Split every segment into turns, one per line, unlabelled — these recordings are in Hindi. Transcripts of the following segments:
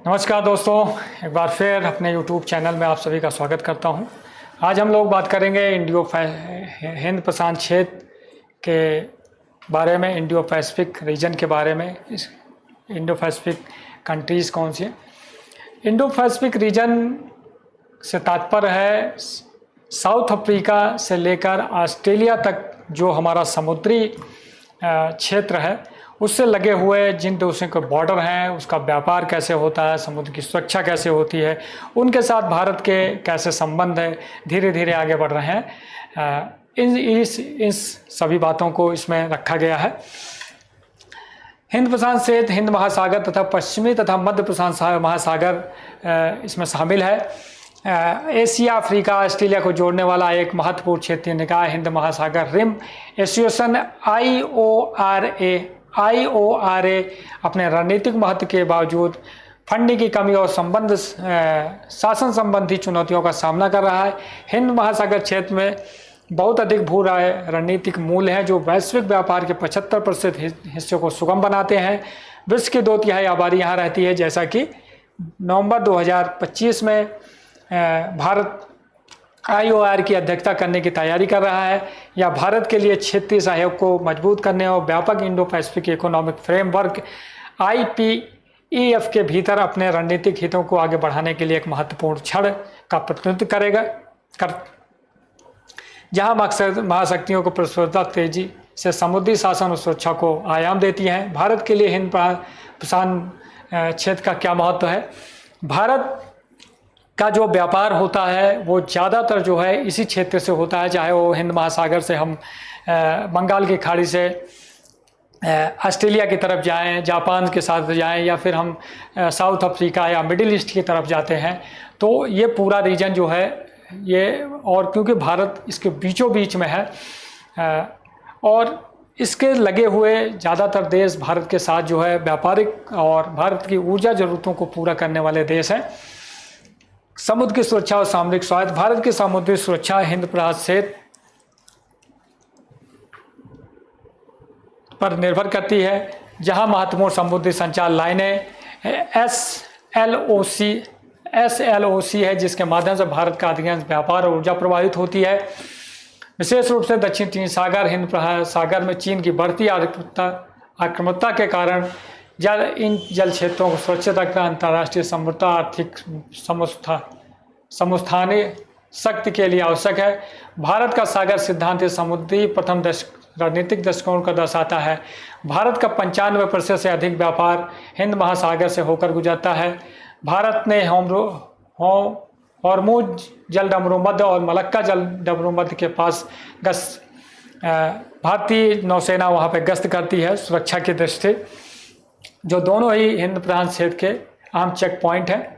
नमस्कार दोस्तों, एक बार फिर अपने YouTube चैनल में आप सभी का स्वागत करता हूं। आज हम लोग बात करेंगे हिंद प्रशांत क्षेत्र के बारे में, इंडो पैसिफिक रीजन के बारे में। इस इंडो पैसिफिक कंट्रीज़ कौन सी हैं। इंडो पैसिफिक रीजन से तात्पर्य है साउथ अफ्रीका से लेकर ऑस्ट्रेलिया तक जो हमारा समुद्री क्षेत्र है, उससे लगे हुए जिन देशों के बॉर्डर हैं, उसका व्यापार कैसे होता है, समुद्र की सुरक्षा कैसे होती है, उनके साथ भारत के कैसे संबंध है, धीरे धीरे आगे बढ़ रहे हैं। इस सभी बातों को इसमें रखा गया है। हिंद प्रशांत क्षेत्र, हिंद महासागर तथा पश्चिमी तथा मध्य प्रशांत महासागर इसमें शामिल है। एशिया, अफ्रीका, ऑस्ट्रेलिया को जोड़ने वाला एक महत्वपूर्ण क्षेत्रीय निकाय हिंद महासागर रिम एसोसिएशन IORA अपने रणनीतिक महत्व के बावजूद फंडिंग की कमी और शासन संबंधी चुनौतियों का सामना कर रहा है। हिंद महासागर क्षेत्र में बहुत अधिक भू रणनीतिक मूल्य हैं जो वैश्विक व्यापार के 75% हिस्सों को सुगम बनाते हैं। विश्व की 2/3 आबादी यहाँ रहती है। जैसा कि नवंबर 2025 में भारत IOR की अध्यक्षता करने की तैयारी कर रहा है। यह भारत के लिए क्षेत्रीय सहयोग को मजबूत करने और व्यापक Indo Pacific economic framework IPEF के भीतर अपने रणनीतिक हितों को आगे बढ़ाने के लिए एक महत्वपूर्ण क्षण का प्रतिनिधित्व करेगा। जहां महाशक्तियों को प्रतिस्पर्धा तेजी से समुद्री शासन और सुरक्षा को आयाम देती है। भारत के लिए हिंद प्रशांत क्षेत्र का क्या महत्व है। भारत का जो व्यापार होता है वो ज़्यादातर जो है इसी क्षेत्र से होता है, चाहे वो हिंद महासागर से हम बंगाल की खाड़ी से ऑस्ट्रेलिया की तरफ जाएं, जापान के साथ जाएं, या फिर हम साउथ अफ्रीका या मिडिल ईस्ट की तरफ जाते हैं। तो ये पूरा रीजन जो है ये, और क्योंकि भारत इसके बीचों बीच में है और इसके लगे हुए ज़्यादातर देश भारत के साथ जो है व्यापारिक और भारत की ऊर्जा ज़रूरतों को पूरा करने वाले देश हैं। समुद्र की सुरक्षा और सामरिक स्वायत्त। भारत की समुद्री सुरक्षा हिंद प्रशांत क्षेत्र पर निर्भर करती है, जहां महत्वपूर्ण समुद्री संचार लाइनें SLOC है, जिसके माध्यम से भारत का अधिकांश व्यापार और ऊर्जा प्रभावित होती है। विशेष रूप से दक्षिण चीन सागर, हिंद सागर में चीन की बढ़ती आक्रामकता के कारण इन जल क्षेत्रों को सुरक्षित रखना अंतर्राष्ट्रीय समृद्धता, आर्थिक समुत्थानीय शक्ति के लिए आवश्यक है। भारत का सागर सिद्धांत समुद्री प्रथम रणनीतिक दृष्टिकोण का दर्शाता है। भारत का 95% से अधिक व्यापार हिंद महासागर से होकर गुजरता है। भारत ने हॉर्मुज जलडमरूमध्य और मलक्का जलडमरूमध्य के पास भारतीय नौसेना वहाँ पर गश्त करती है सुरक्षा की दृष्टि, जो दोनों ही हिंद प्रशांत क्षेत्र के अहम चेक पॉइंट हैं।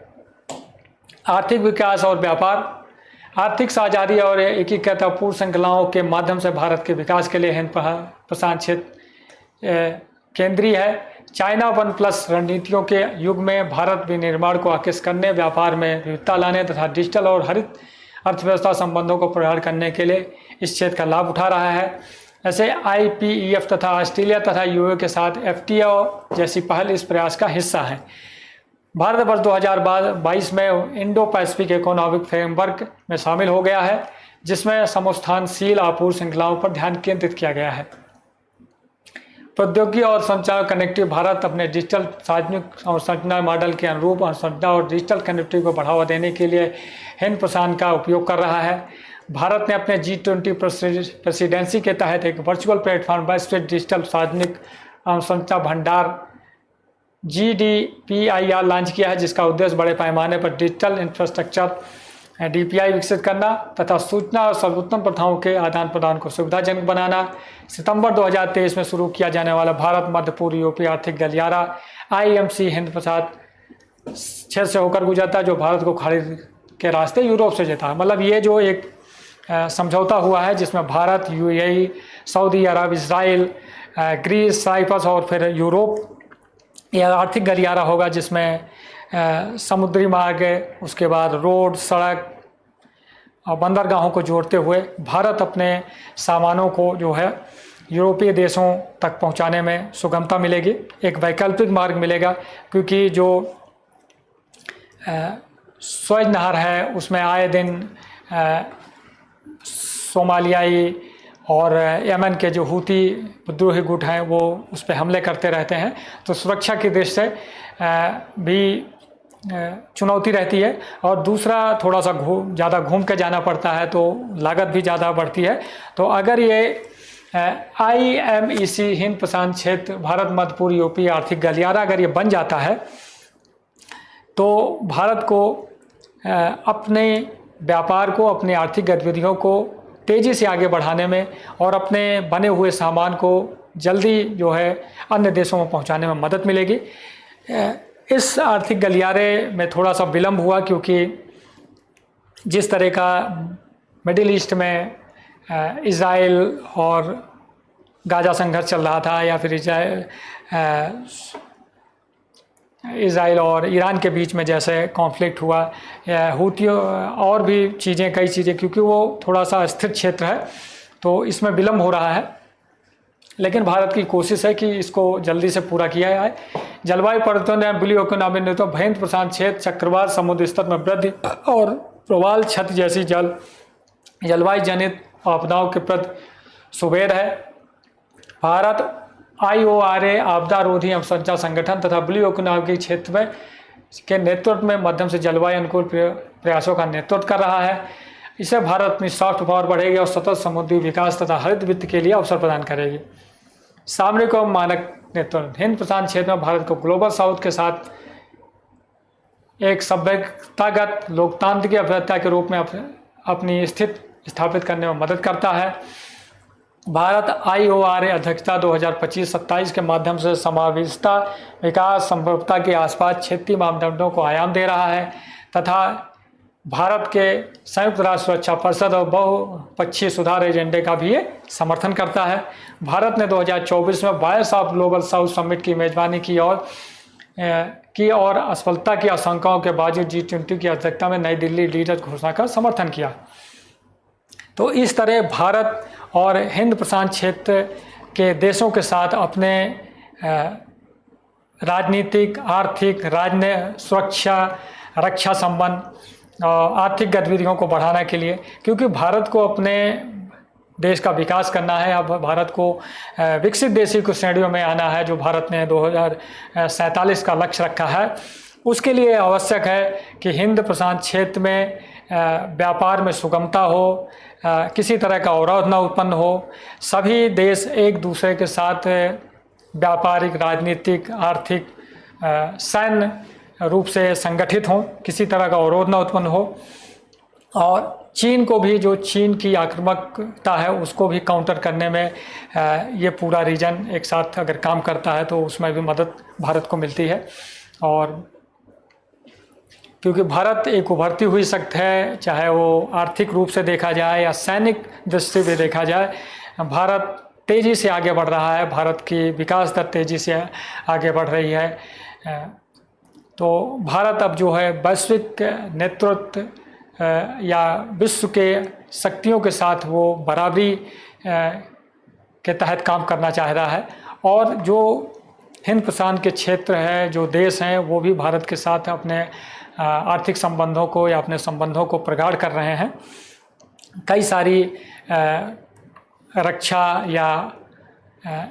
आर्थिक विकास और व्यापार। आर्थिक साझेदारी और एकीकृत पूर्ण श्रृंखलाओं के माध्यम से भारत के विकास के लिए हिंद प्रशांत क्षेत्र केंद्रीय है। चाइना 1+ रणनीतियों के युग में भारत विनिर्माण को आकर्षित करने, व्यापार में विविधता लाने तथा डिजिटल और हरित अर्थव्यवस्था संबंधों को प्रगाढ़ करने के लिए इस क्षेत्र का लाभ उठा रहा है। ऐसे IPEF तथा ऑस्ट्रेलिया तथा UAE के साथ FTA जैसी पहल इस प्रयास का हिस्सा है। भारत वर्ष 2022 में इंडो पैसिफिक इकोनॉमिक फ्रेमवर्क में शामिल हो गया है, जिसमें समस्थानशील आपूर्ति श्रृंखलाओं पर ध्यान केंद्रित किया गया है। प्रौद्योगिकी और संचार कनेक्टिव। भारत अपने डिजिटल सार्वजनिक अवसंरचना मॉडल के अनुरूप अवसंरचना और डिजिटल कनेक्टिविटी को बढ़ावा देने के लिए हिंद प्रशांत का उपयोग कर रहा है। भारत ने अपने G20 प्रेसिडेंसी के तहत एक वर्चुअल प्लेटफॉर्म वैश्विक डिजिटल सार्वजनिक अवसंरचना भंडार GDPIR लॉन्च किया है, जिसका उद्देश्य बड़े पैमाने पर डिजिटल इंफ्रास्ट्रक्चर DPI विकसित करना तथा सूचना और सर्वोत्तम प्रथाओं के आदान प्रदान को सुविधाजनक बनाना। सितंबर 2023 में शुरू किया जाने वाला भारत मध्य पूर्व यूरोपीय आर्थिक गलियारा IMC हिंद प्रशांत क्षेत्र से होकर गुजरता है, जो भारत को खाड़ी के रास्ते यूरोप से जाता है। मतलब ये जो एक समझौता हुआ है जिसमें भारत, UAE, सऊदी अरब, इसराइल, ग्रीस, साइप्रस और फिर यूरोप, यह आर्थिक गलियारा होगा जिसमें समुद्री मार्ग, उसके बाद रोड, सड़क और बंदरगाहों को जोड़ते हुए भारत अपने सामानों को जो है यूरोपीय देशों तक पहुंचाने में सुगमता मिलेगी। एक वैकल्पिक मार्ग मिलेगा, क्योंकि जो स्वेज नहर है, उसमें आए दिन सोमालियाई और यमन के जो हूती विद्रोही गुट हैं वो उस पर हमले करते रहते हैं। तो सुरक्षा की दृष्टि से भी चुनौती रहती है। और दूसरा, थोड़ा सा ज़्यादा घूम के जाना पड़ता है तो लागत भी ज़्यादा बढ़ती है। तो अगर ये IMEC हिंद प्रशांत क्षेत्र भारत मध्य पूर्व यूरोपीय आर्थिक गलियारा अगर ये बन जाता है तो भारत को अपने व्यापार को, अपनी आर्थिक गतिविधियों को तेज़ी से आगे बढ़ाने में और अपने बने हुए सामान को जल्दी जो है अन्य देशों में पहुंचाने में मदद मिलेगी। इस आर्थिक गलियारे में थोड़ा सा विलम्ब हुआ क्योंकि जिस तरह का मिडिल ईस्ट में इज़राइल और गाज़ा संघर्ष चल रहा था, या फिर इज़राइल और ईरान के बीच में जैसे कॉन्फ्लिक्ट हुआ, या हूतियों और भी चीज़ें, कई चीज़ें, क्योंकि वो थोड़ा सा स्थिर क्षेत्र है तो इसमें विलम्ब हो रहा है। लेकिन भारत की कोशिश है कि इसको जल्दी से पूरा किया जाए। जलवायु परिवर्तन या ब्लू इकोनॉमी ने तो हिंद प्रशांत क्षेत्र, चक्रवात, समुद्र स्तर में वृद्धि और प्रवाल क्षति जैसी जलवायु जनित आपदाओं के प्रति सुबेर है। भारत IORA आपदा रोधी एवं संचार संगठन तथा ब्लू इकोनॉमी क्षेत्र में के नेतृत्व में माध्यम से जलवायु अनुकूल प्रयासों का नेतृत्व कर रहा है। इससे भारत अपनी सॉफ्ट पावर बढ़ेगी और सतत समुद्री विकास तथा हरित वित्त के लिए अवसर प्रदान करेगी। सामरिक और मानक नेतृत्व हिंद प्रशांत क्षेत्र में भारत को ग्लोबल साउथ के साथ एक सभ्यतागत लोकतांत्रिक अभ्यर्थता के रूप में अपनी स्थिति स्थापित करने में मदद करता है। भारत IORA अध्यक्षता 2025-27 के माध्यम से समावेशिता, विकास, संभवता के आसपास क्षेत्रीय मापदंडों को आयाम दे रहा है तथा भारत के संयुक्त राष्ट्र सुरक्षा परिषद और बहुपक्षीय सुधार एजेंडे का भी ये समर्थन करता है। भारत ने 2024 में voice of global south summit की मेजबानी की और असफलता की आशंकाओं के बावजूद G20 की अध्यक्षता में नई दिल्ली लीडर घोषणा का समर्थन किया। तो इस तरह भारत और हिंद प्रशांत क्षेत्र के देशों के साथ अपने राजनीतिक, आर्थिक, सुरक्षा, रक्षा संबंध और आर्थिक गतिविधियों को बढ़ाने के लिए, क्योंकि भारत को अपने देश का विकास करना है, अब भारत को विकसित देशों की श्रेणियों में आना है जो भारत ने 2047 का लक्ष्य रखा है। उसके लिए आवश्यक है कि हिंद प्रशांत क्षेत्र में व्यापार में सुगमता हो, किसी तरह का अवरोध न उत्पन्न हो, सभी देश एक दूसरे के साथ व्यापारिक, राजनीतिक, आर्थिक, सैन्य रूप से संगठित हों, किसी तरह का अवरोध न उत्पन्न हो। और चीन को भी, जो चीन की आक्रामकता है उसको भी काउंटर करने में ये पूरा रीजन एक साथ अगर काम करता है तो उसमें भी मदद भारत को मिलती है। और क्योंकि भारत एक उभरती हुई शक्ति है, चाहे वो आर्थिक रूप से देखा जाए या सैनिक दृष्टि से देखा जाए, भारत तेज़ी से आगे बढ़ रहा है, भारत की विकास दर तेज़ी से आगे बढ़ रही है। तो भारत अब जो है वैश्विक नेतृत्व या विश्व के शक्तियों के साथ वो बराबरी के तहत काम करना चाह रहा है। और जो हिंद प्रशांत के क्षेत्र है, जो देश हैं, वो भी भारत के साथ अपने आर्थिक संबंधों को या अपने संबंधों को प्रगाढ़ कर रहे हैं। कई सारी रक्षा या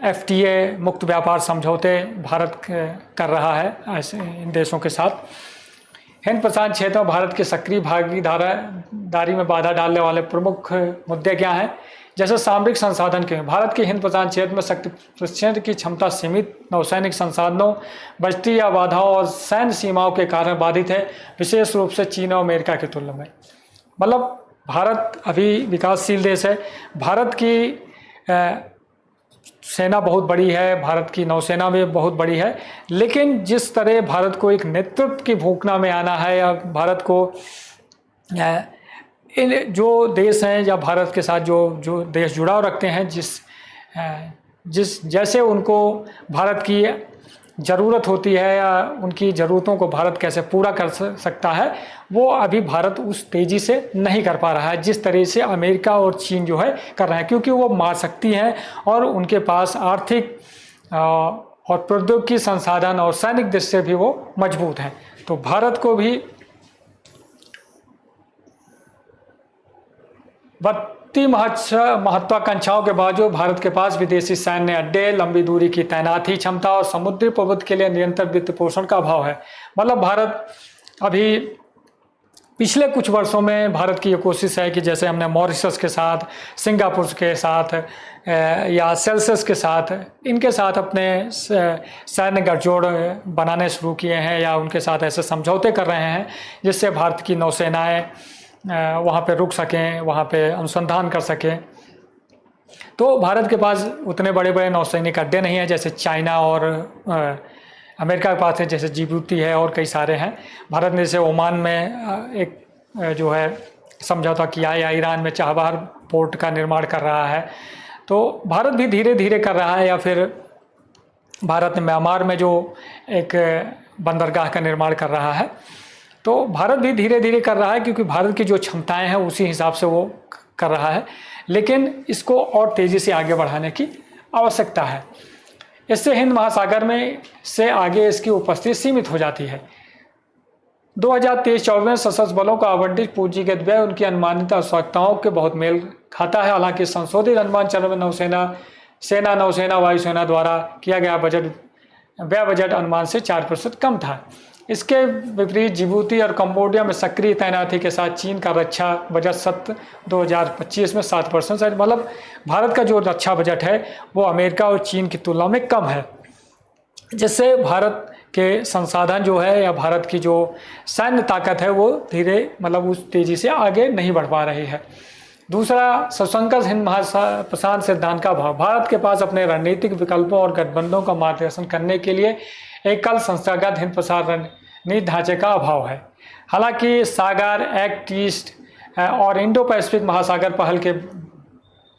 FTA मुक्त व्यापार समझौते भारत कर रहा है ऐसे इन देशों के साथ। हिंद प्रशांत क्षेत्र में भारत की सक्रिय भागीदारी में बाधा डालने वाले प्रमुख मुद्दे क्या हैं? जैसे सामरिक संसाधन के, भारत के हिंद प्रशांत क्षेत्र में शक्ति प्रदर्शन की क्षमता सीमित, नौसैनिक संसाधनों, बजटी या बाधाओं और सैन्य सीमाओं के कारण बाधित है, विशेष रूप से चीन और अमेरिका की तुलना में। मतलब भारत अभी विकासशील देश है, भारत की सेना बहुत बड़ी है, भारत की नौसेना भी बहुत बड़ी है, लेकिन जिस तरह भारत को एक नेतृत्व की भूमिका में आना है या भारत को इन जो देश हैं या भारत के साथ जो देश जुड़ाव रखते हैं, जिस जैसे उनको भारत की ज़रूरत होती है या उनकी ज़रूरतों को भारत कैसे पूरा कर सकता है, वो अभी भारत उस तेज़ी से नहीं कर पा रहा है जिस तरह से अमेरिका और चीन जो है कर रहे हैं, क्योंकि वो मार सकती हैं और उनके पास आर्थिक और प्रौद्योगिकी संसाधन और सैनिक दृष्टि से भी वो मजबूत हैं। तो भारत को भी बढ़ती महत्वाकांक्षाओं के बावजूद भारत के पास विदेशी सैन्य अड्डे, लंबी दूरी की तैनाती क्षमता और समुद्री प्रभुत्व के लिए निरंतर वित्त पोषण का अभाव है। मतलब भारत अभी पिछले कुछ वर्षों में भारत की ये कोशिश है कि जैसे हमने मॉरिशस के साथ, सिंगापुर के साथ या सेल्सियस के साथ, इनके साथ अपने सैन्य गठजोड़ बनाने शुरू किए हैं या उनके साथ ऐसे समझौते कर रहे हैं जिससे भारत की नौसेनाएं वहाँ पे रुक सकें, वहाँ पे अनुसंधान कर सकें। तो भारत के पास उतने बड़े बड़े नौसैनिक अड्डे नहीं हैं जैसे चाइना और अमेरिका के पास है, जैसे जिबूती है और कई सारे हैं। भारत ने जैसे ओमान में एक जो है समझौता किया है, या ईरान में चाबहार पोर्ट का निर्माण कर रहा है। तो भारत भी धीरे धीरे कर रहा है, या फिर भारत ने म्यांमार में जो एक बंदरगाह का निर्माण कर रहा है। तो भारत भी धीरे धीरे कर रहा है क्योंकि भारत की जो क्षमताएं हैं उसी हिसाब से वो कर रहा है, लेकिन इसको और तेज़ी से आगे बढ़ाने की आवश्यकता है। इससे हिंद महासागर में से आगे इसकी उपस्थिति सीमित हो जाती है। 2023-24 में सशस्त्र बलों का आवंटित पूंजीगत व्यय उनकी अनुमानित आवश्यकताओं के बहुत मेल खाता है। हालांकि संशोधित अनुमान चरण में नौसेना वायुसेना द्वारा किया गया व्यय बजट अनुमान से 4% कम था। इसके विपरीत जिबूती और कंबोडिया में सक्रिय तैनाती के साथ चीन का रक्षा बजट सत्र 2025 में 7% है। मतलब भारत का जो रक्षा बजट है वो अमेरिका और चीन की तुलना में कम है, जिससे भारत के संसाधन जो है या भारत की जो सैन्य ताकत है वो उस तेज़ी से आगे नहीं बढ़ पा रही है। दूसरा, सुसंगत हिंद महाप्रशांत सिद्धांत का अभाव। भारत के पास अपने रणनीतिक विकल्पों और गठबंधनों का मार्गदर्शन करने के लिए एकल संस्थागत हिंद प्रसार रणनीति ढांचे का अभाव है। हालांकि सागर एक्ट ईस्ट और इंडो पैसिफिक महासागर पहल के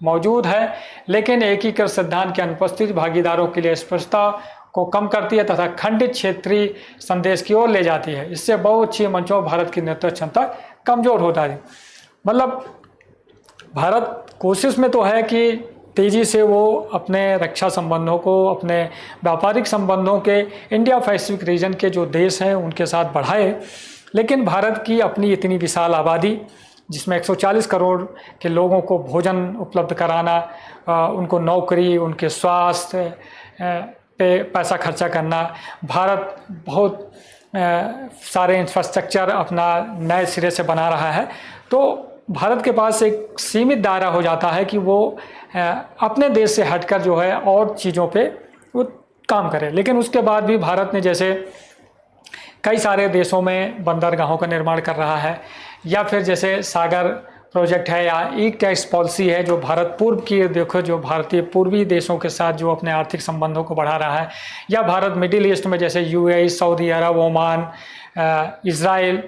मौजूद है, लेकिन एकीकृत सिद्धांत की अनुपस्थिति भागीदारों के लिए स्पष्टता को कम करती है तथा खंडित क्षेत्रीय संदेश की ओर ले जाती है। इससे बहुपक्षीय मंचों भारत की नेतृत्व क्षमता कमजोर होता है। मतलब भारत कोशिश में तो है कि तेज़ी से वो अपने रक्षा संबंधों को, अपने व्यापारिक संबंधों के इंडिया पैसिफिक रीजन के जो देश हैं उनके साथ बढ़ाए, लेकिन भारत की अपनी इतनी विशाल आबादी, जिसमें 140 करोड़ के लोगों को भोजन उपलब्ध कराना, उनको नौकरी, उनके स्वास्थ्य पे पैसा खर्चा करना, भारत बहुत सारे इंफ्रास्ट्रक्चर अपना नए सिरे से बना रहा है। तो भारत के पास एक सीमित दायरा हो जाता है कि वो अपने देश से हटकर जो है और चीज़ों पे वो काम करे। लेकिन उसके बाद भी भारत ने जैसे कई सारे देशों में बंदरगाहों का निर्माण कर रहा है, या फिर जैसे सागर प्रोजेक्ट है या ईस्ट टैक्स पॉलिसी है जो भारत पूर्व की, देखो जो भारतीय पूर्वी देशों के साथ जो अपने आर्थिक संबंधों को बढ़ा रहा है, या भारत मिडिल ईस्ट में जैसे UAE, सऊदी अरब, ओमान, इज़राइल,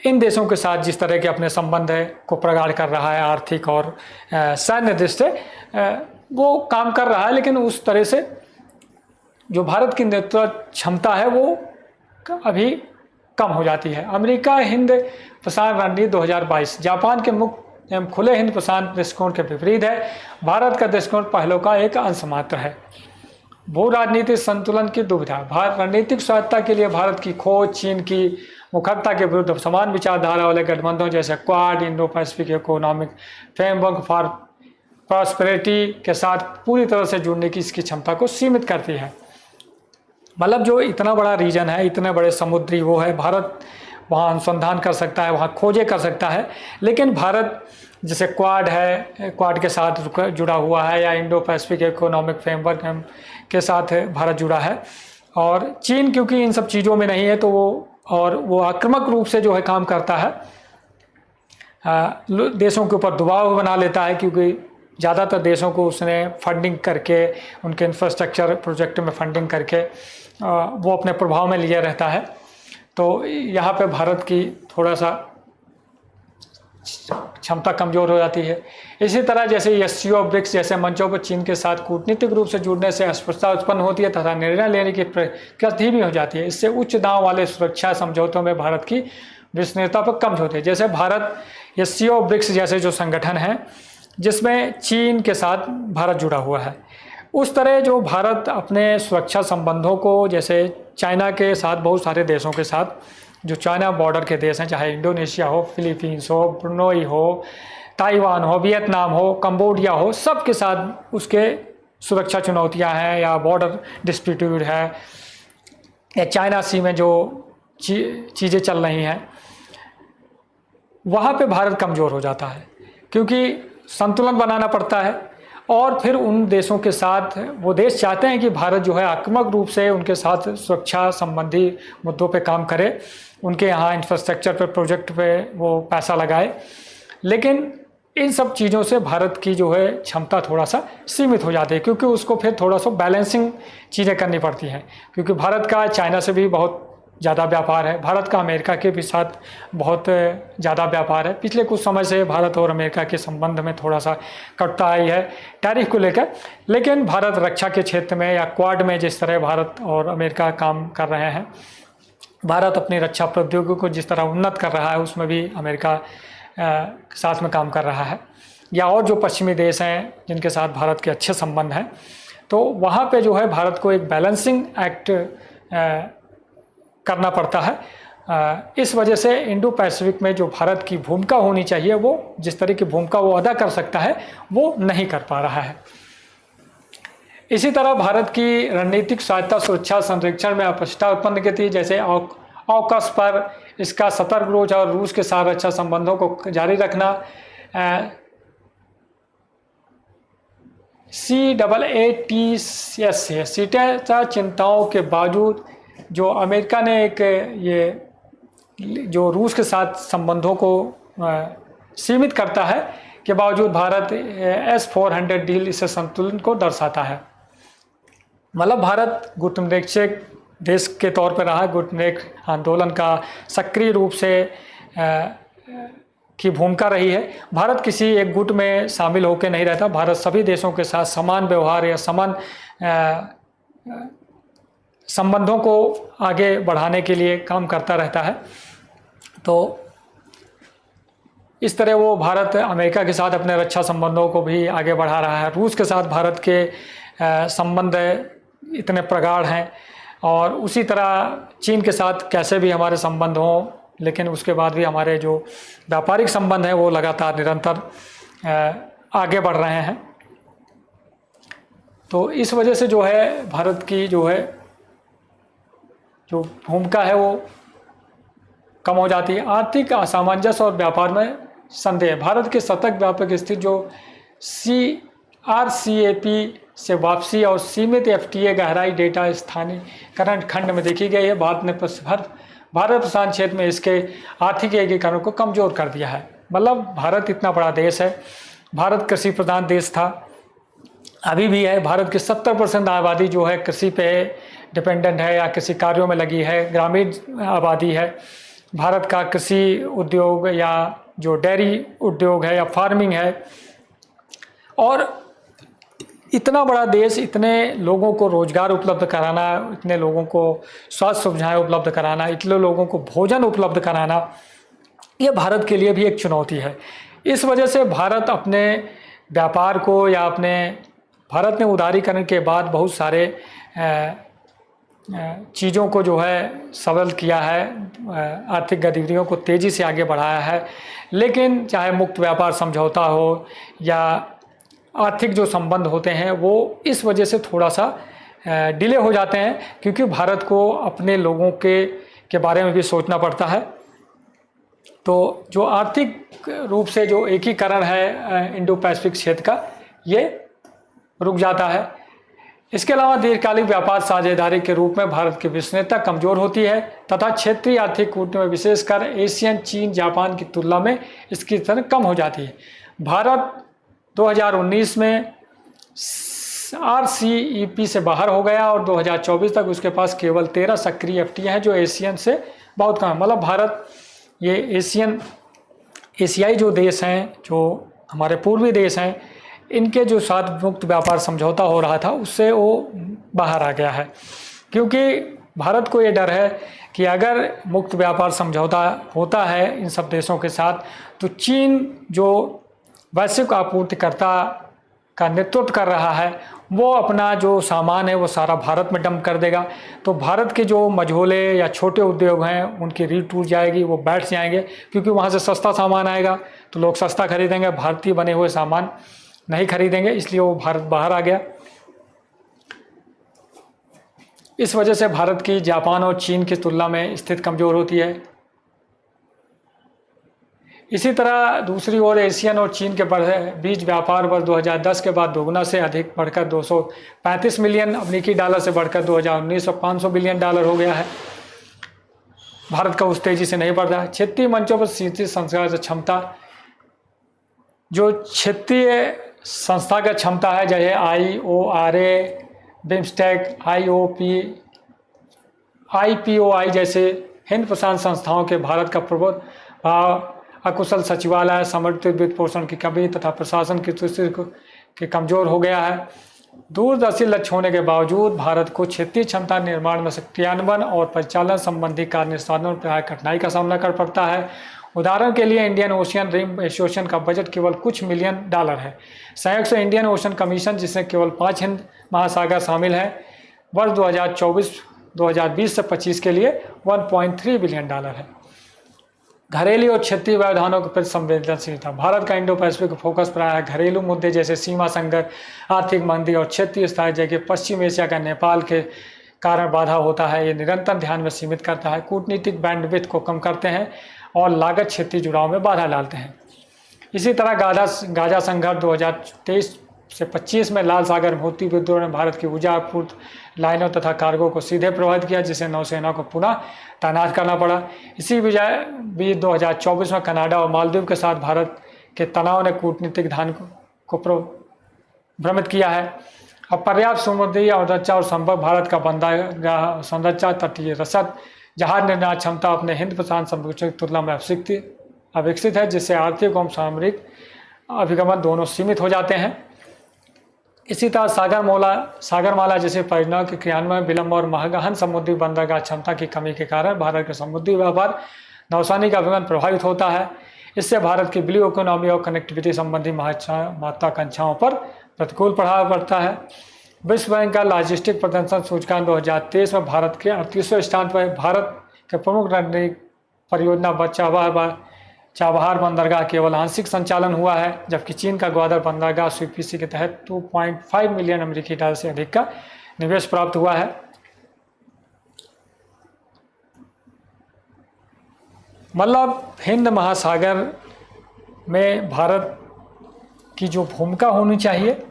इन देशों के साथ जिस तरह के अपने संबंध है को प्रगाढ़ कर रहा है आर्थिक और सैन्य दृष्टि से वो काम कर रहा है। लेकिन उस तरह से जो भारत की नेतृत्व क्षमता है वो अभी कम हो जाती है। अमेरिका हिंद प्रशांत रणनीति 2022 जापान के मुक्त एवं खुले हिंद प्रशांत दृष्टिकोण के विपरीत है। भारत का दृष्टिकोण पहलों का एक अंश मात्र है। भू राजनीतिक संतुलन की दुविधा। रणनीतिक स्वायत्तता के लिए भारत की खोज चीन की मुखरता के विरुद्ध समान विचारधारा वाले गठबंधनों जैसे quad, Indo Pacific economic framework for prosperity के साथ पूरी तरह से जुड़ने की इसकी क्षमता को सीमित करती है। मतलब जो इतना बड़ा रीजन है, इतने बड़े समुद्री वो है, भारत वहाँ अनुसंधान कर सकता है, वहाँ खोजें कर सकता है। लेकिन भारत जैसे क्वाड है, क्वाड के साथ जुड़ा हुआ है, या इंडो पैसिफिक इकोनॉमिक फ्रेमवर्क के साथ भारत जुड़ा है। और चीन क्योंकि इन सब चीज़ों में नहीं है तो वो आक्रामक रूप से जो है काम करता है, देशों के ऊपर दबाव बना लेता है, क्योंकि ज़्यादातर देशों को उसने फंडिंग करके, उनके इंफ्रास्ट्रक्चर प्रोजेक्ट में फंडिंग करके वो अपने प्रभाव में लिए रहता है। तो यहाँ पे भारत की थोड़ा सा क्षमता कमज़ोर हो जाती है। इसी तरह जैसे SCO ब्रिक्स जैसे मंचों पर चीन के साथ कूटनीतिक रूप से जुड़ने से अस्पष्टता उत्पन्न होती है तथा निर्णय लेने की प्रक्रिया धीमी हो जाती है। इससे उच्च दांव वाले सुरक्षा समझौतों में भारत की विश्वसनीयता पर कम होती है। जैसे भारत SCO ब्रिक्स जैसे जो संगठन हैं जिसमें चीन के साथ भारत जुड़ा हुआ है, उस तरह जो भारत अपने सुरक्षा संबंधों को जैसे चाइना के साथ, बहुत सारे देशों के साथ जो चाइना बॉर्डर के देश हैं, चाहे इंडोनेशिया हो, फिलीपींस हो, ब्रुनोई हो, ताइवान हो, वियतनाम हो, कंबोडिया हो, सब के साथ उसके सुरक्षा चुनौतियां हैं, या बॉर्डर डिस्प्यूट है, या चाइना सी में जो चीज़ें चल रही हैं, वहाँ पे भारत कमज़ोर हो जाता है, क्योंकि संतुलन बनाना पड़ता है। और फिर उन देशों के साथ, वो देश चाहते हैं कि भारत जो है आक्रामक रूप से उनके साथ सुरक्षा संबंधी मुद्दों पे काम करे, उनके यहाँ इंफ्रास्ट्रक्चर पे, प्रोजेक्ट पे वो पैसा लगाए, लेकिन इन सब चीज़ों से भारत की जो है क्षमता थोड़ा सा सीमित हो जाती है, क्योंकि उसको फिर थोड़ा सा बैलेंसिंग चीज़ें करनी पड़ती हैं, क्योंकि भारत का चाइना से भी बहुत ज़्यादा व्यापार है, भारत का अमेरिका के भी साथ बहुत ज़्यादा व्यापार है। पिछले कुछ समय से भारत और अमेरिका के संबंध में थोड़ा सा कटुता आई है टैरिफ को लेकर, लेकिन भारत रक्षा के क्षेत्र में या क्वाड में जिस तरह भारत और अमेरिका काम कर रहे हैं, भारत अपनी रक्षा प्रौद्योगिकी को जिस तरह उन्नत कर रहा है, उसमें भी अमेरिका साथ में काम कर रहा है, या और जो पश्चिमी देश हैं जिनके साथ भारत के अच्छे संबंध हैं, तो वहाँ पे जो है भारत को एक बैलेंसिंग एक्ट करना पड़ता है। इस वजह से इंडो पैसिफिक में जो भारत की भूमिका होनी चाहिए, वो जिस तरह की भूमिका वो अदा कर सकता है, वो नहीं कर पा रहा है। इसी तरह भारत की रणनीतिक सहायता सुरक्षा संरक्षण में अस्पष्टता उत्पन्न की थी, जैसे ऑकस पर इसका सतर्क रोज और रूस के साथ रक्षा संबंधों को जारी रखना, CAATS चिंताओं के बावजूद जो अमेरिका ने एक ये जो रूस के साथ संबंधों को सीमित करता है के बावजूद भारत S-400 डील इसे संतुलन को दर्शाता है। मतलब भारत गुटनिरपेक्ष देश के तौर पर रहा, गुटनिरपेक्ष आंदोलन का सक्रिय रूप से की भूमिका रही है। भारत किसी एक गुट में शामिल होकर नहीं रहता, भारत सभी देशों के साथ समान व्यवहार या समान संबंधों को आगे बढ़ाने के लिए काम करता रहता है। तो इस तरह वो भारत अमेरिका के साथ अपने रक्षा संबंधों को भी आगे बढ़ा रहा है। रूस के साथ भारत के संबंध इतने प्रगाढ़ हैं, और उसी तरह चीन के साथ कैसे भी हमारे संबंध हों, लेकिन उसके बाद भी हमारे जो व्यापारिक संबंध हैं वो लगातार निरंतर आगे बढ़ रहे हैं। तो इस वजह से जो है भारत की जो भूमिका है वो कम हो जाती है। आर्थिक असामंजस्य और व्यापार में संदेह, भारत के सतत व्यापक स्थिति जो CRCEP से वापसी और सीमित FTA गहराई डेटा स्थानीयकरण खंड में देखी गई है। भारत प्रशांत क्षेत्र में इसके आर्थिक एकीकरण को कमज़ोर कर दिया है। मतलब भारत इतना बड़ा देश है, भारत कृषि प्रधान देश था, अभी भी है। भारत की 70% आबादी जो है कृषि पे डिपेंडेंट है या कृषि कार्यों में लगी है, ग्रामीण आबादी है। भारत का कृषि उद्योग या जो डेयरी उद्योग है या फार्मिंग है, और इतना बड़ा देश, इतने लोगों को रोजगार उपलब्ध कराना, इतने लोगों को स्वास्थ्य सुविधाएं उपलब्ध कराना, इतने लोगों को भोजन उपलब्ध कराना, ये भारत के लिए भी एक चुनौती है। इस वजह से भारत अपने व्यापार को या भारत ने उदारीकरण के बाद बहुत सारे चीज़ों को जो है सबल किया है, आर्थिक गतिविधियों को तेज़ी से आगे बढ़ाया है। लेकिन चाहे मुक्त व्यापार समझौता हो या आर्थिक जो संबंध होते हैं, वो इस वजह से थोड़ा सा डिले हो जाते हैं, क्योंकि भारत को अपने लोगों के बारे में भी सोचना पड़ता है। तो जो आर्थिक रूप से जो एकीकरण है इंडो पैसिफिक क्षेत्र का, ये रुक जाता है। इसके अलावा दीर्घकालिक व्यापार साझेदारी के रूप में भारत की विश्वसनीयता कमज़ोर होती है तथा क्षेत्रीय आर्थिक कूटनीति में विशेषकर एशियन, चीन, जापान की तुलना में इसकी तरह कम हो जाती है। भारत 2019 में RCEP से बाहर हो गया और 2024 तक उसके पास केवल 13 सक्रिय FTA हैं, जो एशियन से बहुत कम। मतलब भारत ये एशियाई जो देश हैं, जो हमारे पूर्वी देश हैं, इनके जो साथ मुक्त व्यापार समझौता हो रहा था उससे वो बाहर आ गया है, क्योंकि भारत को ये डर है कि अगर मुक्त व्यापार समझौता होता है इन सब देशों के साथ, तो चीन जो वैश्विक आपूर्तिकर्ता का नेतृत्व कर रहा है, वो अपना जो सामान है वो सारा भारत में डंप कर देगा। तो भारत के जो मझोले या छोटे उद्योग हैं उनकी रीढ़ टूट जाएगी, वो बैठ जाएंगे, क्योंकि वहाँ से सस्ता सामान आएगा तो लोग सस्ता खरीदेंगे, भारतीय बने हुए सामान नहीं खरीदेंगे, इसलिए वो भारत बाहर आ गया। इस वजह से भारत की जापान और चीन की तुलना में स्थिति कमज़ोर होती है। इसी तरह दूसरी ओर एशियन और चीन के बीच व्यापार वर्ष 2010 के बाद दोगुना से अधिक बढ़कर 235 मिलियन अमेरिकी डॉलर से बढ़कर 2019 में 500 बिलियन डॉलर हो गया है। भारत का उस तेजी से नहीं बढ़ रहा है। क्षेत्रीय मंचों पर क्षेत्रीय संस्था क्षमता, जो क्षेत्रीय संस्था का क्षमता है, जैसे IORA, बिम्स्टेक, IPOI जैसे हिंद प्रशांत संस्थाओं के भारत का प्रभाव अकुशल सचिवालय, समर्पित वित्त पोषण की कमी तथा प्रशासन की के कमज़ोर हो गया है। दूरदर्शी लक्ष्य होने के बावजूद भारत को क्षेत्रीय क्षमता निर्माण में क्रियान्वयन और परिचालन संबंधी कार्य निष्पादन में प्राय कठिनाई का सामना कर पड़ता है। उदाहरण के लिए इंडियन ओशियन रिम एसोसिएशन का बजट केवल कुछ मिलियन डॉलर है। संयोग से इंडियन ओशन कमीशन, जिसमें केवल 5 हिंद महासागर शामिल है, वर्ष 2020 से 25 के लिए 1.3 बिलियन डॉलर है। घरेलू और क्षेत्रीय व्यवधानों के प्रति संवेदनशीलता, भारत का इंडो पैसिफिक फोकस प्रायः घरेलू मुद्दे जैसे सीमा संघर्ष, आर्थिक मंदी और क्षेत्रीय स्थायी जगह पश्चिम एशिया का नेपाल के कारण बाधा होता है। ये निरंतर ध्यान में सीमित करता है, कूटनीतिक बैंडविड्थ को कम करते हैं और लागत क्षेत्रीय जुड़ाव में बाधा डालते हैं। इसी तरह गाजा संघर्ष 2023 से 25 में लाल सागर में होती विद्रोह ने भारत की ऊर्जा आपूर्ति लाइनों तथा कार्गो को सीधे प्रभावित किया, जिसे नौसेना को पुनः तैनात करना पड़ा। इसी वजह भी 2024 में कनाडा और मालदीव के साथ भारत के तनाव ने कूटनीतिक ध्यान को भ्रमित किया है। अब पर्याप्त समुद्री अवरक्षा और संभव भारत का बंदरगाह संरचना, तटीय रसद, जहाज निर्माण क्षमता अपने हिंद प्रशांत संरक्षण की तुलना में अविकसित है, जिससे आर्थिक और सामरिक अभिगमन दोनों सीमित हो जाते हैं। इसी तरह सागरमाला जैसे परियोजनाओं के क्रियान्वयन विलंब और गहन समुद्री बंदरगाह क्षमता की कमी के कारण भारत के समुद्री व्यापार नौसैनिक अभिगमन प्रभावित होता है। इससे भारत की ब्लू इकोनॉमी और कनेक्टिविटी संबंधी महत्वाकांक्षाओं पर प्रतिकूल प्रभाव पड़ता है। विश्व बैंक का लॉजिस्टिक प्रदर्शन सूचकांक 2023 में भारत के 38वें स्थान पर। भारत के प्रमुख रणनीतिक परियोजना चाबहार बंदरगाह केवल आंशिक संचालन हुआ है, जबकि चीन का ग्वादर बंदरगाह CPC के तहत 2.5 मिलियन अमेरिकी डॉलर से अधिक का निवेश प्राप्त हुआ है। मतलब हिंद महासागर में भारत की जो भूमिका होनी चाहिए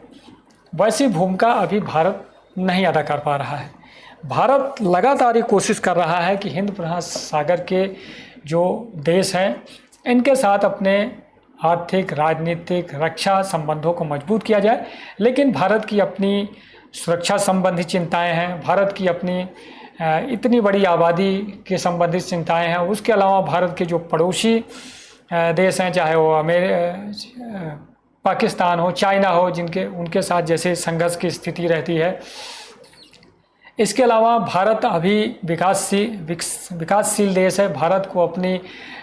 वैसी भूमिका अभी भारत नहीं अदा कर पा रहा है। भारत लगातार ये कोशिश कर रहा है कि हिंद महासागर के जो देश हैं इनके साथ अपने आर्थिक, राजनीतिक, रक्षा संबंधों को मजबूत किया जाए, लेकिन भारत की अपनी सुरक्षा संबंधी चिंताएं हैं, भारत की अपनी इतनी बड़ी आबादी के संबंधित चिंताएं हैं। उसके अलावा भारत के जो पड़ोसी देश हैं, चाहे वो पाकिस्तान हो, चाइना हो, उनके साथ जैसे संघर्ष की स्थिति रहती है। इसके अलावा भारत अभी विकासशील देश है। भारत को अपनी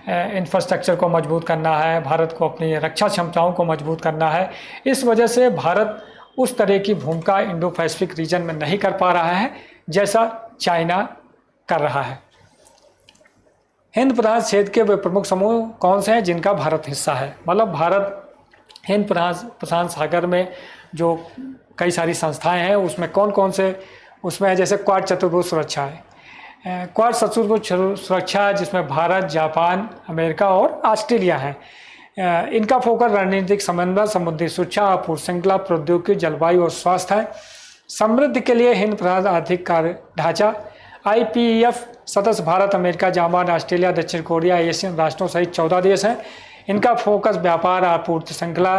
इंफ्रास्ट्रक्चर को मजबूत करना है, भारत को अपनी रक्षा क्षमताओं को मजबूत करना है। इस वजह से भारत उस तरह की भूमिका इंडो पैसिफिक रीजन में नहीं कर पा रहा है जैसा चाइना कर रहा है। हिंद प्रशांत क्षेत्र के वे प्रमुख समूह कौन से हैं जिनका भारत हिस्सा है? मतलब भारत हिंद प्रशांत सागर में जो कई सारी संस्थाएं हैं उसमें कौन कौन से उसमें है, जैसे क्वाड चतुर्भुज सुरक्षा है। क्वाड चतुर्भुज सुरक्षा जिसमें भारत, जापान, अमेरिका और ऑस्ट्रेलिया है। इनका फोकस रणनीतिक समन्वय, समुद्री सुरक्षा, आपूर्ति श्रृंखला, प्रौद्योगिकी, जलवायु और स्वास्थ्य है। समृद्धि के लिए हिंद प्रशांत आर्थिक कार्य ढांचा IPEF सदस्य भारत, अमेरिका, जापान, ऑस्ट्रेलिया, दक्षिण कोरिया, एशियन राष्ट्रों सहित 14 देश हैं। इनका फोकस व्यापार, आपूर्ति श्रृंखला,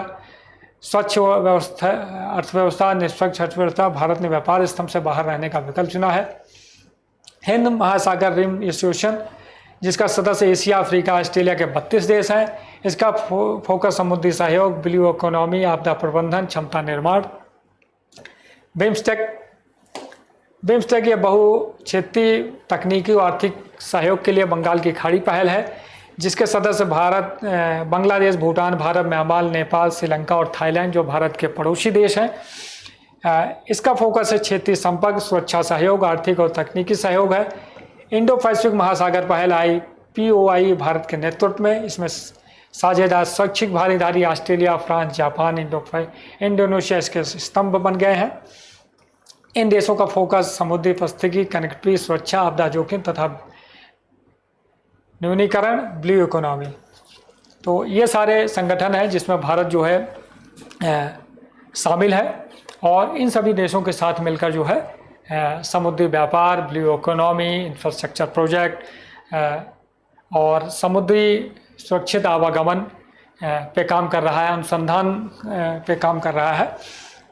स्वच्छ अर्थव्यवस्था, निष्पक्ष अर्थव्यवस्था। भारत ने व्यापार स्तंभ से बाहर रहने का विकल्प चुना है। हिंद महासागर रिम एसोसिएशन जिसका सदस्य एशिया, अफ्रीका, ऑस्ट्रेलिया के 32 देश हैं। इसका फोकस समुद्री सहयोग, ब्लू इकोनॉमी, आपदा प्रबंधन, क्षमता निर्माण। बिम्स्टेक ये बहुक्षेत्रीय तकनीकी और आर्थिक सहयोग के लिए बंगाल की खाड़ी पहल है, जिसके सदस्य भारत, बांग्लादेश, भूटान, भारत, म्यांमार, नेपाल, श्रीलंका और थाईलैंड जो भारत के पड़ोसी देश हैं। इसका फोकस है क्षेत्रीय संपर्क, सुरक्षा सहयोग, आर्थिक और तकनीकी सहयोग है। इंडो पैसिफिक महासागर पहल IPOI भारत के नेतृत्व में, इसमें साझेदार स्वैच्छिक भागीदारी ऑस्ट्रेलिया, फ्रांस, जापान, इंडोनेशिया इसके स्तंभ बन गए हैं। इन देशों का फोकस समुद्री परिस्थिति, कनेक्टिविटी, सुरक्षा, आपदा जोखिम तथा न्यूनीकरण, ब्लू इकोनॉमी। तो ये सारे संगठन हैं जिसमें भारत जो है शामिल है, और इन सभी देशों के साथ मिलकर जो है समुद्री व्यापार, ब्लू इकोनॉमी, इंफ्रास्ट्रक्चर प्रोजेक्ट और समुद्री सुरक्षित आवागमन पे काम कर रहा है, अनुसंधान पे काम कर रहा है।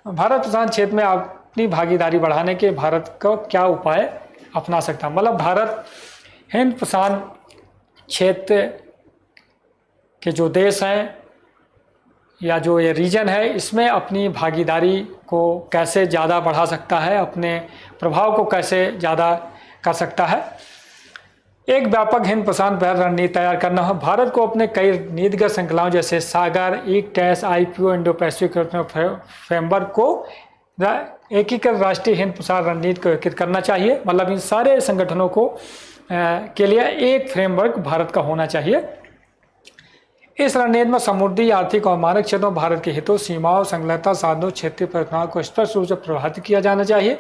भारत प्रशांत क्षेत्र में अपनी भागीदारी बढ़ाने के भारत का क्या उपाय अपना सकता है? मतलब भारत हिंद प्रशांत क्षेत्र के जो देश हैं या जो ये रीजन है, इसमें अपनी भागीदारी को कैसे ज़्यादा बढ़ा सकता है, अपने प्रभाव को कैसे ज़्यादा कर सकता है। एक व्यापक हिंद प्रशांत रणनीति तैयार करना है। भारत को अपने कई नीतिगत श्रृंखलाओं जैसे सागर, ICTS, IPO, Indo Pacific framework को एकीकृत राष्ट्रीय हिंद प्रशांत रणनीति को एकीकृत करना चाहिए। मतलब इन सारे संगठनों को के लिए एक फ्रेमवर्क भारत का होना चाहिए। इस रणनीति में समुद्री, आर्थिक और मानक क्षेत्रों, भारत के हितों, सीमाओं, संलग्नता, साधनों, क्षेत्रीय परियोजनाओं को स्पष्ट रूप से प्रभावित किया जाना चाहिए।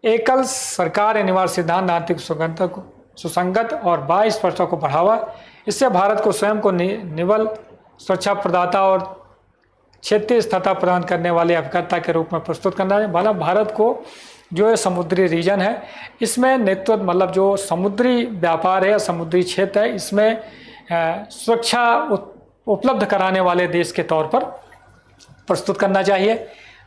एकल सरकार अनिवार्य सिद्धांत, आर्थिक सुसंगत और बाह्य स्पर्शता को बढ़ावा। इससे भारत को स्वयं को निवल सुरक्षा प्रदाता और क्षेत्रीय स्थिरता प्रदान करने वाले अभिकर्ता के रूप में प्रस्तुत करना है। मतलब भारत को जो है समुद्री रीजन है, इसमें नेतृत्व, मतलब जो समुद्री व्यापार है, समुद्री क्षेत्र है, इसमें सुरक्षा उपलब्ध कराने वाले देश के तौर पर प्रस्तुत करना चाहिए।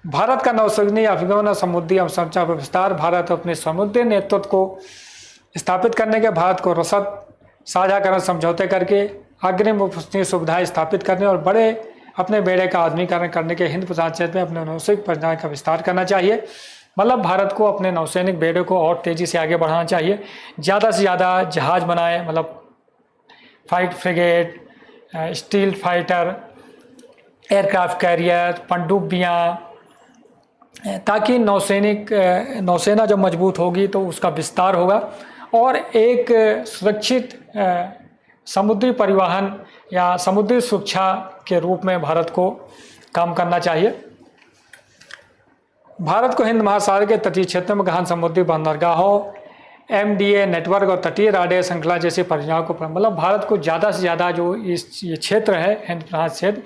भारत का नौसैनिक अभिगमन, समुद्री अवसंरचना का विस्तार। भारत अपने समुद्री नेतृत्व को स्थापित करने के, भारत को रसद साझाकरण समझौते करके अग्रिम उपस्थिति सुविधाएं स्थापित करने और बड़े अपने बेड़े का आधुनिकीकरण करने के हिंद प्रशांत क्षेत्र में अपने नौसैनिक परियोजनाओं का विस्तार करना चाहिए। मतलब भारत को अपने नौसैनिक बेड़े को और तेज़ी से आगे बढ़ाना चाहिए, ज़्यादा से ज़्यादा जहाज़ बनाए, मतलब fight frigate, steel fighter, aircraft carrier, पनडुब्बियाँ, ताकि नौसेना जब मजबूत होगी तो उसका विस्तार होगा और एक सुरक्षित समुद्री परिवहन या समुद्री सुरक्षा के रूप में भारत को काम करना चाहिए। भारत को हिंद महासागर के तटीय क्षेत्र में गहन समुद्री बंदरगाहों, MDA नेटवर्क और तटीय राडेर श्रृंखला जैसी परियोजनाओं को, मतलब भारत को ज़्यादा से ज़्यादा जो ये क्षेत्र है हिंद प्रशांत क्षेत्र,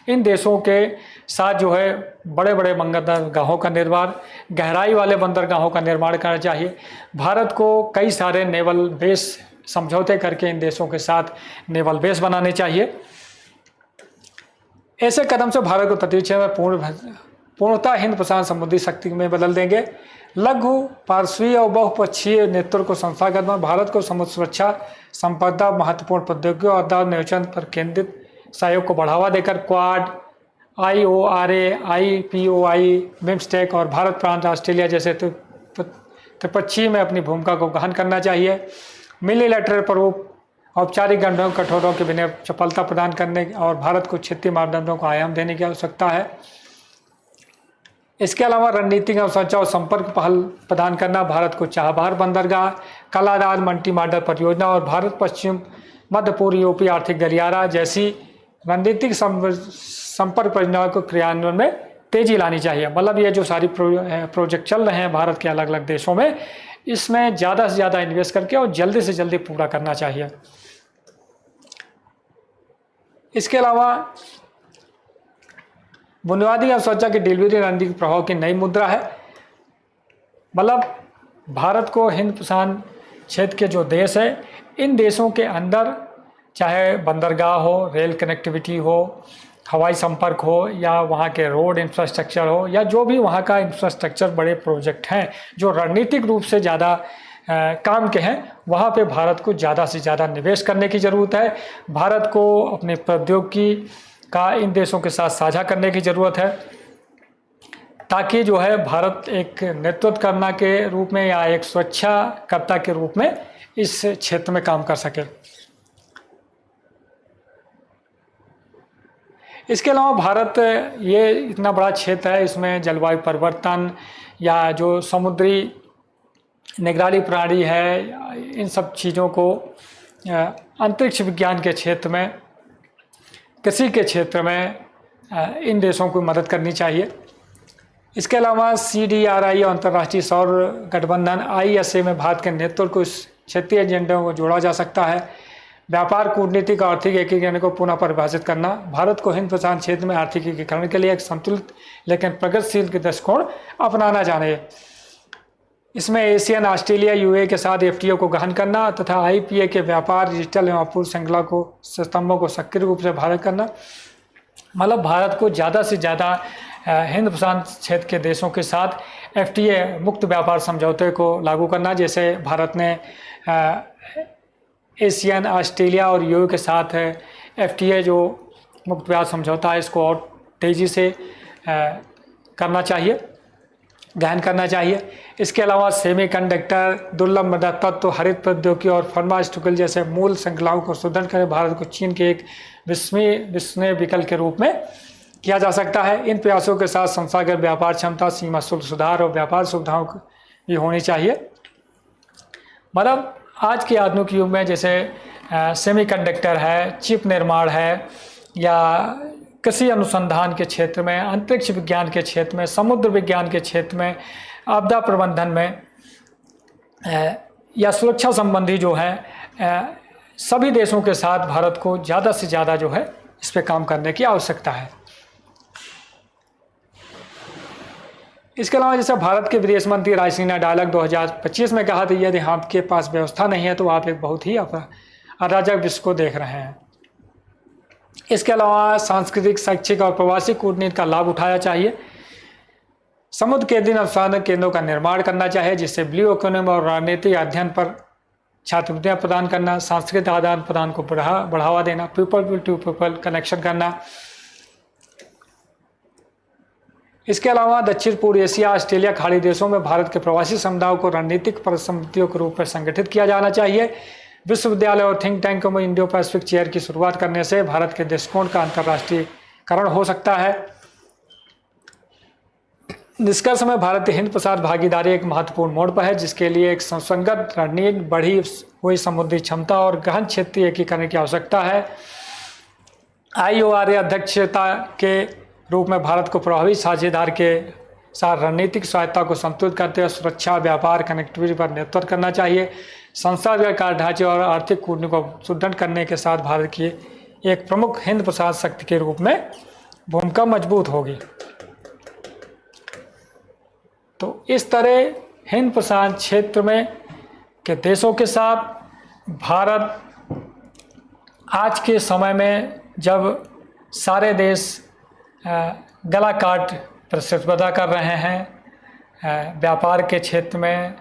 इन देशों के साथ जो है बड़े बड़े बंदरगाहों का निर्माण, गहराई वाले बंदरगाहों का निर्माण करना चाहिए। भारत को कई सारे नेवल बेस समझौते करके इन देशों के साथ नेवल बेस बनाने चाहिए। ऐसे कदम से भारत को तटीय क्षेत्र में पूर्णतः हिंद प्रशांत समुद्री शक्ति में बदल देंगे। लघु, पार्श्वीय और बहुपक्षीय नेतृत्व को संस्थागत में भारत को समुद्र सुरक्षा, संपदा, महत्वपूर्ण प्रौद्योगिकियों और आपदा नियोजन पर केंद्रित सहयोग को बढ़ावा देकर क्वाड, IORA, IPOI, बिम्स्टेक और भारत प्रांत ऑस्ट्रेलिया जैसे त्रिपक्षीय में अपनी भूमिका को गहन करना चाहिए। मिलीलैटरल प्रारूप औपचारिक गठबंधनों कठोरों के बिना सफलता प्रदान करने और भारत को क्षेत्रीय मापदंडों को आयाम देने की आवश्यकता है। इसके अलावा रणनीतिक अवसंरचना और संपर्क पहल प्रदान करना, भारत को चाबहार बंदरगाह, कलादार मल्टी मॉडल परियोजना और भारत पश्चिम मध्य पूर्व यूपी आर्थिक गलियारा जैसी रणनीतिक संपर्क परियोजनाओं को क्रियान्वयन में तेजी लानी चाहिए। मतलब ये जो सारी प्रोजेक्ट चल रहे हैं भारत के अलग अलग देशों में, इसमें ज़्यादा से ज़्यादा इन्वेस्ट करके और जल्दी से जल्दी पूरा करना चाहिए। इसके अलावा बुनियादी अवसंरचना की डिलीवरी रणनीतिक प्रभाव की नई मुद्रा है। मतलब भारत को हिंद प्रशांत क्षेत्र के जो देश है, इन देशों के अंदर चाहे बंदरगाह हो, रेल कनेक्टिविटी हो, हवाई संपर्क हो या वहाँ के रोड इंफ्रास्ट्रक्चर हो या जो भी वहाँ का इंफ्रास्ट्रक्चर बड़े प्रोजेक्ट हैं जो रणनीतिक रूप से ज़्यादा काम के हैं, वहाँ पे भारत को ज़्यादा से ज़्यादा निवेश करने की ज़रूरत है। भारत को अपने प्रौद्योगिकी का इन देशों के साथ साझा करने की ज़रूरत है ताकि जो है भारत एक नेतृत्व करना के रूप में या एक सुरक्षाकर्ता के रूप में इस क्षेत्र में काम कर सके। इसके अलावा भारत ये इतना बड़ा क्षेत्र है, इसमें जलवायु परिवर्तन या जो समुद्री निगरानी प्रणाली है, इन सब चीज़ों को अंतरिक्ष विज्ञान के क्षेत्र में, कृषि के क्षेत्र में इन देशों को मदद करनी चाहिए। इसके अलावा CDRI और अंतर्राष्ट्रीय सौर गठबंधन ISA में भारत के नेतृत्व को इस क्षेत्रीय एजेंडे को जोड़ा जा सकता है। व्यापार, कूटनीतिक और आर्थिक एकीकरण को पुनः परिभाषित करना, भारत को हिंद प्रशांत क्षेत्र में आर्थिक एकीकरण के लिए एक संतुलित लेकिन प्रगतिशील दृष्टिकोण अपनाना चाहिए। इसमें एशियन, ऑस्ट्रेलिया, UAE के साथ FTA को गहन करना तथा IPA के व्यापार, डिजिटल एवं आपूर्ति श्रृंखला को स्तंभों को सक्रिय रूप से भारत करना, मतलब भारत को ज़्यादा से ज़्यादा हिंद प्रशांत क्षेत्र के देशों के साथ FTA मुक्त व्यापार समझौते को लागू करना। जैसे भारत ने एशियन, ऑस्ट्रेलिया और UAE के साथ FTA जो मुक्त व्यापार समझौता है, इसको और तेज़ी से करना चाहिए, गहन करना चाहिए। इसके अलावा सेमीकंडक्टर, दुर्लभ मृदा तत्व, हरित प्रौद्योगिकी और फार्मास्यूटिकल जैसे मूल श्रृंखलाओं को सुदृढ़ कर भारत को चीन के एक विश्वसनीय विकल्प के रूप में किया जा सकता है। इन प्रयासों के साथ संस्थागत व्यापार क्षमता, सीमा शुल्क सुधार और व्यापार सुविधाओं भी होनी चाहिए। मतलब आज के आधुनिक युग में जैसे सेमीकंडक्टर है, चिप निर्माण है, या कृषि अनुसंधान के क्षेत्र में, अंतरिक्ष विज्ञान के क्षेत्र में, समुद्र विज्ञान के क्षेत्र में, आपदा प्रबंधन में या सुरक्षा संबंधी जो है, सभी देशों के साथ भारत को ज़्यादा से ज़्यादा जो है इस पर काम करने की आवश्यकता है। इसके अलावा जैसे भारत के विदेश मंत्री रायसीना डायलॉग 2025 में कहा था, यदि आपके पास व्यवस्था नहीं है तो आप एक बहुत ही अराजक विश्व को देख रहे हैं। इसके अलावा सांस्कृतिक, शैक्षिक और प्रवासी कूटनीति का लाभ उठाया चाहिए। समुद्र केंद्रीय अनुसंधान केंद्रों का निर्माण करना चाहिए, जिससे ब्लू इकोनॉमी और राजनीतिक अध्ययन पर छात्रवृत्तियाँ प्रदान करना, सांस्कृतिक आदान प्रदान को बढ़ावा देना, पीपल टू पीपल कनेक्शन करना। इसके अलावा दक्षिण पूर्व एशिया, ऑस्ट्रेलिया, खाड़ी देशों में भारत के प्रवासी समुदायों को रणनीतिक परिसंपत्तियों के रूप में संगठित किया जाना चाहिए। विश्वविद्यालय और थिंक टैंकों में इंडो पैसिफिक चेयर की शुरुआत करने से भारत के दृष्टिकोण का अंतर्राष्ट्रीयकरण हो सकता है। निष्कर्ष में भारत हिंद प्रसार भागीदारी एक महत्वपूर्ण मोड़ पर है, जिसके लिए एक सुसंगत रणनीति, बढ़ी हुई समुद्री क्षमता और गहन क्षेत्रीय एकीकरण की आवश्यकता है। IORA अध्यक्षता के रूप में भारत को प्रभावी साझेदार के साथ रणनीतिक स्वायत्ता को संतुलित करते हुए सुरक्षा, व्यापार, कनेक्टिविटी पर नेतृत्व करना चाहिए। संस्थागत कार्य ढांचे और आर्थिक कूटनीति को सुदृढ़ करने के साथ भारत की एक प्रमुख हिंद प्रसार शक्ति के रूप में भूमिका मजबूत होगी। तो इस तरह हिंद प्रशांत क्षेत्र में के देशों के साथ भारत आज के समय में, जब सारे देश गला काट प्रतिस्पर्धा कर रहे हैं व्यापार के क्षेत्र में,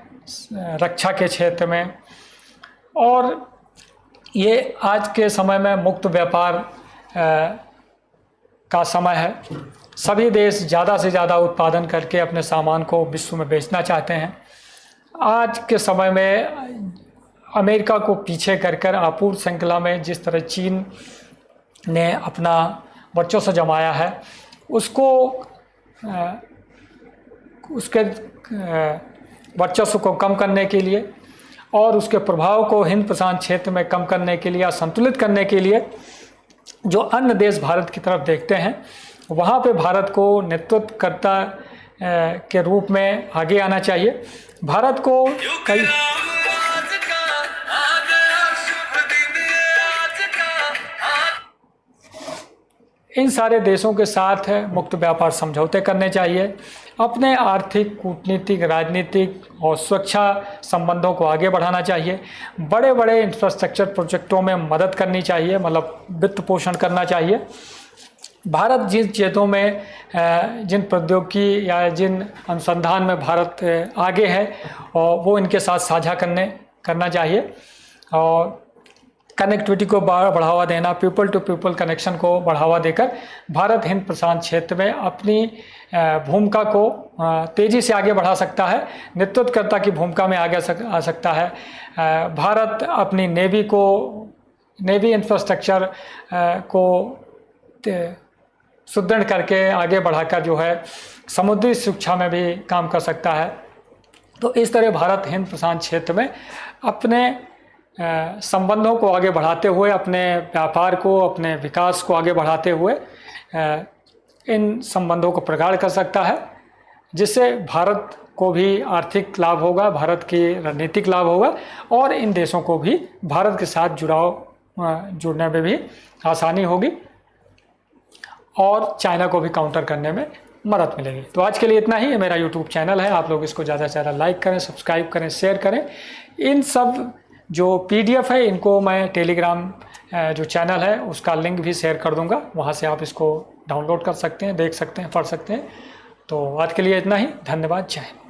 रक्षा के क्षेत्र में, और ये आज के समय में मुक्त व्यापार का समय है। सभी देश ज़्यादा से ज़्यादा उत्पादन करके अपने सामान को विश्व में बेचना चाहते हैं। आज के समय में अमेरिका को पीछे कर आपूर्ति श्रृंखला में जिस तरह चीन ने अपना वर्चस्व जमाया है, उसको उसके वर्चस्व को कम करने के लिए और उसके प्रभाव को हिंद प्रशांत क्षेत्र में कम करने के लिए या संतुलित करने के लिए जो अन्य देश भारत की तरफ देखते हैं, वहाँ पे भारत को नेतृत्वकर्ता के रूप में आगे आना चाहिए। भारत को कई इन सारे देशों के साथ मुक्त व्यापार समझौते करने चाहिए। अपने आर्थिक, कूटनीतिक, राजनीतिक और सुरक्षा संबंधों को आगे बढ़ाना चाहिए। बड़े बड़े इंफ्रास्ट्रक्चर प्रोजेक्टों में मदद करनी चाहिए, मतलब वित्त पोषण करना चाहिए। भारत जिन क्षेत्रों में, जिन प्रौद्योगिकी या जिन अनुसंधान में भारत आगे है, और वो इनके साथ साझा करना चाहिए। और कनेक्टिविटी को बढ़ावा देना, पीपल टू पीपल कनेक्शन को बढ़ावा देकर भारत हिंद प्रशांत क्षेत्र में अपनी भूमिका को तेज़ी से आगे बढ़ा सकता है, नेतृत्वकर्ता की भूमिका में आगे आ सकता है। भारत अपनी नेवी इंफ्रास्ट्रक्चर को सुदृढ़ करके आगे बढ़ाकर जो है समुद्री शिक्षा में भी काम कर सकता है। तो इस तरह भारत हिंद प्रशांत क्षेत्र में अपने संबंधों को आगे बढ़ाते हुए, अपने व्यापार को, अपने विकास को आगे बढ़ाते हुए इन संबंधों को प्रगाढ़ कर सकता है, जिससे भारत को भी आर्थिक लाभ होगा, भारत की रणनीतिक लाभ होगा और इन देशों को भी भारत के साथ जुड़ने में भी आसानी होगी और चाइना को भी काउंटर करने में मदद मिलेगी। तो आज के लिए इतना ही। ये मेरा यूट्यूब चैनल है, आप लोग इसको ज़्यादा से ज़्यादा लाइक करें, सब्सक्राइब करें, शेयर करें। इन सब जो PDF है इनको मैं टेलीग्राम जो चैनल है उसका लिंक भी शेयर कर दूंगा, वहाँ से आप इसको डाउनलोड कर सकते हैं, देख सकते हैं, पढ़ सकते हैं। तो आज के लिए इतना ही। धन्यवाद। जय हिंद।